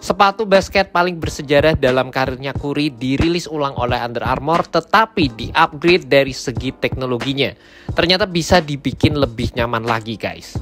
Sepatu basket paling bersejarah dalam karirnya Curry dirilis ulang oleh Under Armour tetapi di-upgrade dari segi teknologinya. Ternyata bisa dibikin lebih nyaman lagi guys.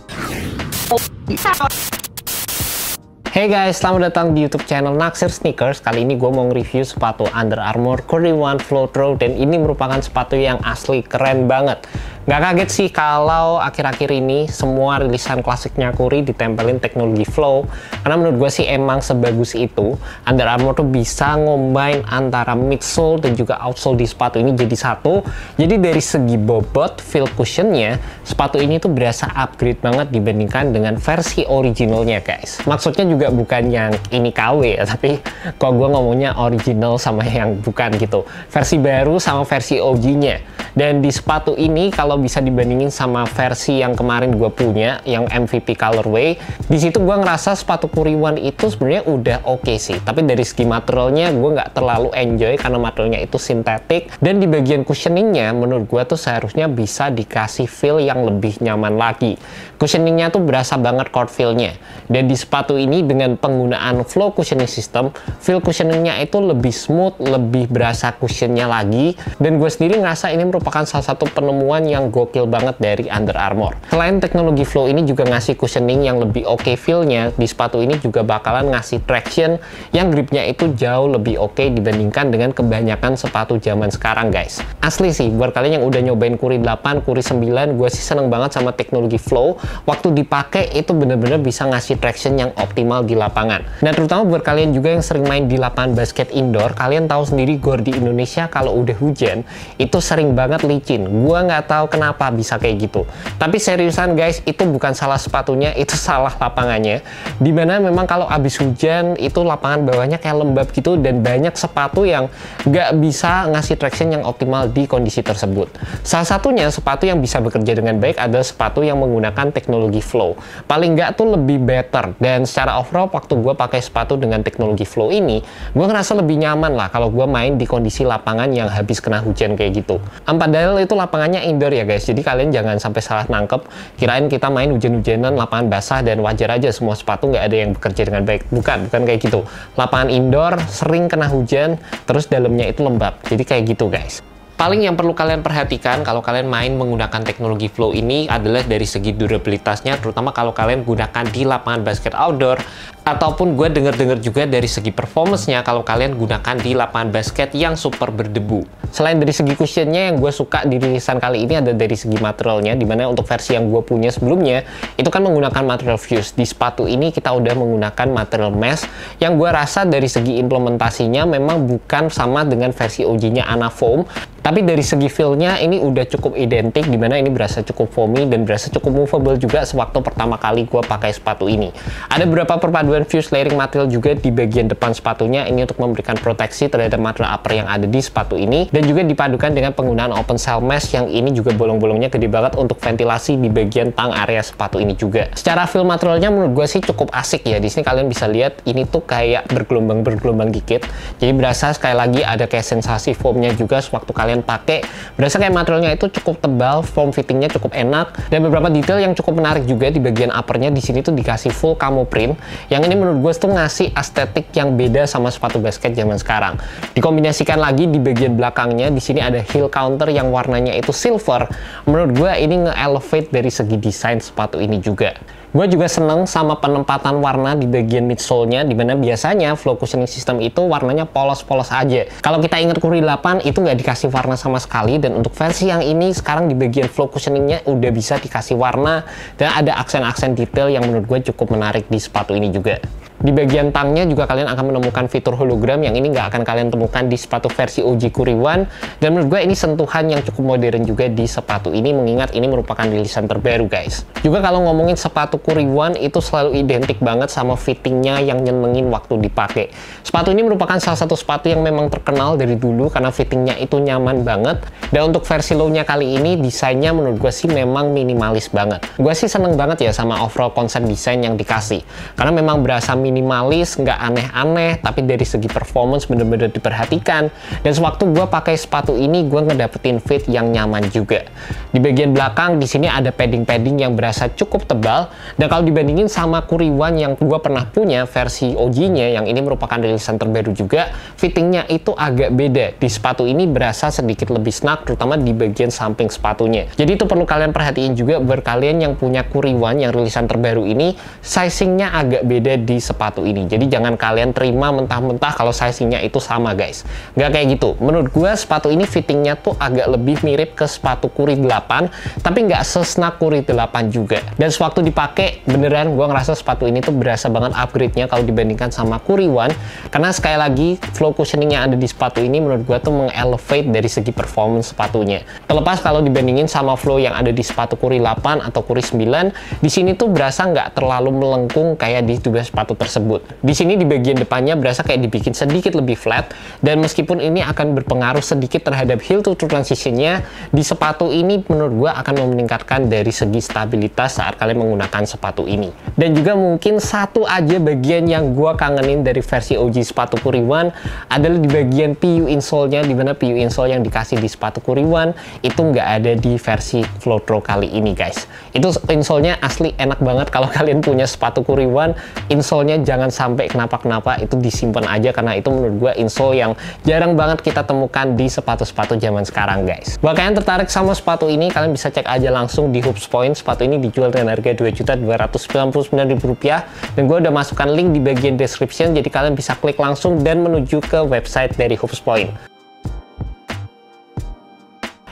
Hey guys, selamat datang di YouTube channel Naksir Sneakers. Kali ini gue mau nge-review sepatu Under Armour Curry One Flow Throw, dan ini merupakan sepatu yang asli keren banget. Gak kaget sih kalau akhir-akhir ini semua rilisan klasiknya Curry ditempelin teknologi flow, karena menurut gue sih emang sebagus itu. Under Armour tuh bisa ngombain antara midsole dan juga outsole di sepatu ini jadi satu. Jadi dari segi bobot, feel cushionnya, sepatu ini tuh berasa upgrade banget dibandingkan dengan versi originalnya guys. Maksudnya juga bukan yang ini KW ya, tapi kok gue ngomongnya original sama yang bukan gitu. Versi baru sama versi OG-nya. Dan di sepatu ini kalau bisa dibandingin sama versi yang kemarin gue punya, yang MVP colorway, di situ gue ngerasa sepatu Curry One itu sebenarnya udah oke sih. Tapi dari segi materialnya gue nggak terlalu enjoy karena materialnya itu sintetik. Dan di bagian cushioningnya menurut gue tuh seharusnya bisa dikasih feel yang lebih nyaman lagi. Cushioningnya tuh berasa banget court feel-nya. Dan di sepatu ini dengan penggunaan flow cushioning system, feel cushioningnya itu lebih smooth, lebih berasa cushionnya lagi. Dan gue sendiri ngerasa ini merupakan salah satu penemuan yang gokil banget dari Under Armour. Selain teknologi flow ini juga ngasih cushioning yang lebih oke feel-nya, di sepatu ini juga bakalan ngasih traction yang gripnya itu jauh lebih oke dibandingkan dengan kebanyakan sepatu zaman sekarang guys. Asli sih, buat kalian yang udah nyobain Curry 8, Curry 9, gue sih seneng banget sama teknologi flow. Waktu dipakai itu bener-bener bisa ngasih traction yang optimal di lapangan. Nah, terutama buat kalian juga yang sering main di lapangan basket indoor, kalian tahu sendiri gor di Indonesia kalau udah hujan itu sering banget licin. Gua nggak tahu kenapa bisa kayak gitu. Tapi seriusan guys, itu bukan salah sepatunya, itu salah lapangannya. Dimana memang kalau abis hujan itu lapangan bawahnya kayak lembab gitu, dan banyak sepatu yang nggak bisa ngasih traction yang optimal di kondisi tersebut. Salah satunya sepatu yang bisa bekerja dengan baik adalah sepatu yang menggunakan teknologi flow. Paling nggak tuh lebih better. Dan secara overall waktu gue pakai sepatu dengan teknologi flow ini, gue ngerasa lebih nyaman lah kalau gue main di kondisi lapangan yang habis kena hujan kayak gitu. Padahal itu lapangannya indoor ya guys, jadi kalian jangan sampai salah nangkep kirain kita main hujan-hujanan lapangan basah dan wajar aja semua sepatu nggak ada yang bekerja dengan baik. Bukan kayak gitu. Lapangan indoor sering kena hujan, terus dalamnya itu lembab, jadi kayak gitu guys. Paling yang perlu kalian perhatikan kalau kalian main menggunakan teknologi flow ini adalah dari segi durabilitasnya, terutama kalau kalian gunakan di lapangan basket outdoor, ataupun gue denger-dengar juga dari segi performance-nya kalau kalian gunakan di lapangan basket yang super berdebu. Selain dari segi cushionnya, yang gue suka di rilisan kali ini ada dari segi materialnya, dimana untuk versi yang gue punya sebelumnya itu kan menggunakan material fuse. Di sepatu ini kita udah menggunakan material mesh yang gue rasa dari segi implementasinya memang bukan sama dengan versi OG-nya Anafoam, tapi dari segi feel-nya ini udah cukup identik, dimana ini berasa cukup foamy dan berasa cukup movable juga sewaktu pertama kali gue pakai sepatu ini. Ada beberapa perpaduan fuse layering material juga di bagian depan sepatunya, ini untuk memberikan proteksi terhadap material upper yang ada di sepatu ini, dan juga dipadukan dengan penggunaan open cell mesh yang ini juga bolong-bolongnya gede banget untuk ventilasi di bagian tang area sepatu ini juga. Secara feel materialnya menurut gue sih cukup asik ya. Di sini kalian bisa lihat ini tuh kayak bergelombang dikit, jadi berasa sekali lagi ada kayak sensasi foamnya juga sewaktu kalian pakai. Berasa kayak materialnya itu cukup tebal, form fittingnya cukup enak, dan beberapa detail yang cukup menarik juga di bagian uppernya. Di sini tuh dikasih full camo print, yang ini menurut gue tuh ngasih estetik yang beda sama sepatu basket zaman sekarang. Dikombinasikan lagi di bagian belakangnya, di sini ada heel counter yang warnanya itu silver. Menurut gue ini nge-elevate dari segi desain sepatu ini juga. Gue juga seneng sama penempatan warna di bagian midsole-nya, dimana biasanya flow cushioning system itu warnanya polos-polos aja. Kalau kita ingat Curry 8 itu nggak dikasih warna sama sekali, dan untuk versi yang ini sekarang di bagian flow cushioning-nya udah bisa dikasih warna, dan ada aksen-aksen detail yang menurut gue cukup menarik di sepatu ini juga. Di bagian tangnya juga kalian akan menemukan fitur hologram yang ini nggak akan kalian temukan di sepatu versi OG Curry One, dan menurut gue ini sentuhan yang cukup modern juga di sepatu ini, mengingat ini merupakan rilisan terbaru guys. Juga kalau ngomongin sepatu Curry One itu selalu identik banget sama fittingnya yang nyenengin waktu dipakai. Sepatu ini merupakan salah satu sepatu yang memang terkenal dari dulu karena fittingnya itu nyaman banget, dan untuk versi low-nya kali ini desainnya menurut gue sih memang minimalis banget. Gue sih seneng banget ya sama overall konsep desain yang dikasih, karena memang berasa minimalis, nggak aneh-aneh, tapi dari segi performance bener-bener diperhatikan. Dan sewaktu gue pakai sepatu ini, gue ngedapetin fit yang nyaman juga. Di bagian belakang di sini ada padding-padding yang berasa cukup tebal, dan kalau dibandingin sama Curry One yang gue pernah punya versi OG-nya, yang ini merupakan rilisan terbaru juga, fittingnya itu agak beda. Di sepatu ini berasa sedikit lebih snug, terutama di bagian samping sepatunya. Jadi itu perlu kalian perhatiin juga buat kalian yang punya Curry One yang rilisan terbaru ini, sizingnya agak beda di sepatu ini. Jadi jangan kalian terima mentah-mentah kalau sizingnya itu sama guys. Nggak kayak gitu. Menurut gue sepatu ini fittingnya tuh agak lebih mirip ke sepatu Curry 8, tapi nggak sesnug Curry 8 juga. Dan sewaktu dipakai, beneran gue ngerasa sepatu ini tuh berasa banget upgrade-nya kalau dibandingkan sama Curry One. Karena sekali lagi, flow cushioning yang ada di sepatu ini menurut gue tuh mengelevate dari segi performance sepatunya. Terlepas kalau dibandingin sama flow yang ada di sepatu Curry 8 atau Curry 9, di sini tuh berasa nggak terlalu melengkung kayak di dua sepatu tersebut. Di sini di bagian depannya berasa kayak dibikin sedikit lebih flat, dan meskipun ini akan berpengaruh sedikit terhadap heel to toe transitionnya, di sepatu ini menurut gue akan meningkatkan dari segi stabilitas saat kalian menggunakan sepatu ini. Dan juga mungkin satu aja bagian yang gue kangenin dari versi OG sepatu Curry One adalah di bagian PU insole-nya, dimana PU insole yang dikasih di sepatu Curry One itu nggak ada di versi Flowtro kali ini guys. Itu insole-nya asli enak banget. Kalau kalian punya sepatu Curry One, insole-nya jangan sampai kenapa-kenapa, itu disimpan aja, karena itu menurut gue insole yang jarang banget kita temukan di sepatu-sepatu zaman sekarang guys. Buat kalian tertarik sama sepatu ini, kalian bisa cek aja langsung di Hoops Point. Sepatu ini dijual dengan harga Rp2.299.000, dan gue udah masukkan link di bagian description, jadi kalian bisa klik langsung dan menuju ke website dari Hoops Point.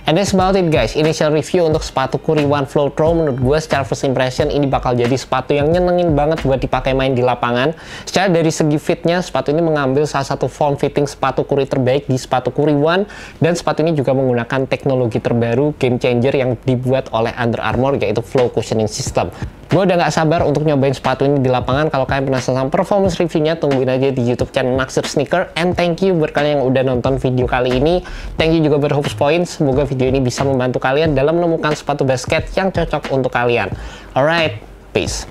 And that's about it guys, initial review untuk sepatu Curry One Flowtro. Menurut gue secara first impression ini bakal jadi sepatu yang nyenengin banget buat dipakai main di lapangan. Secara dari segi fitnya, sepatu ini mengambil salah satu form fitting sepatu Curry terbaik di sepatu Curry One, dan sepatu ini juga menggunakan teknologi terbaru game changer yang dibuat oleh Under Armour, yaitu flow cushioning system. Gue udah gak sabar untuk nyobain sepatu ini di lapangan. Kalau kalian penasaran sama performance reviewnya, tungguin aja di YouTube channel Naksir Sneaker. And thank you buat kalian yang udah nonton video kali ini. Thank you juga buat Hoops Point. Semoga video ini bisa membantu kalian dalam menemukan sepatu basket yang cocok untuk kalian. Alright, peace.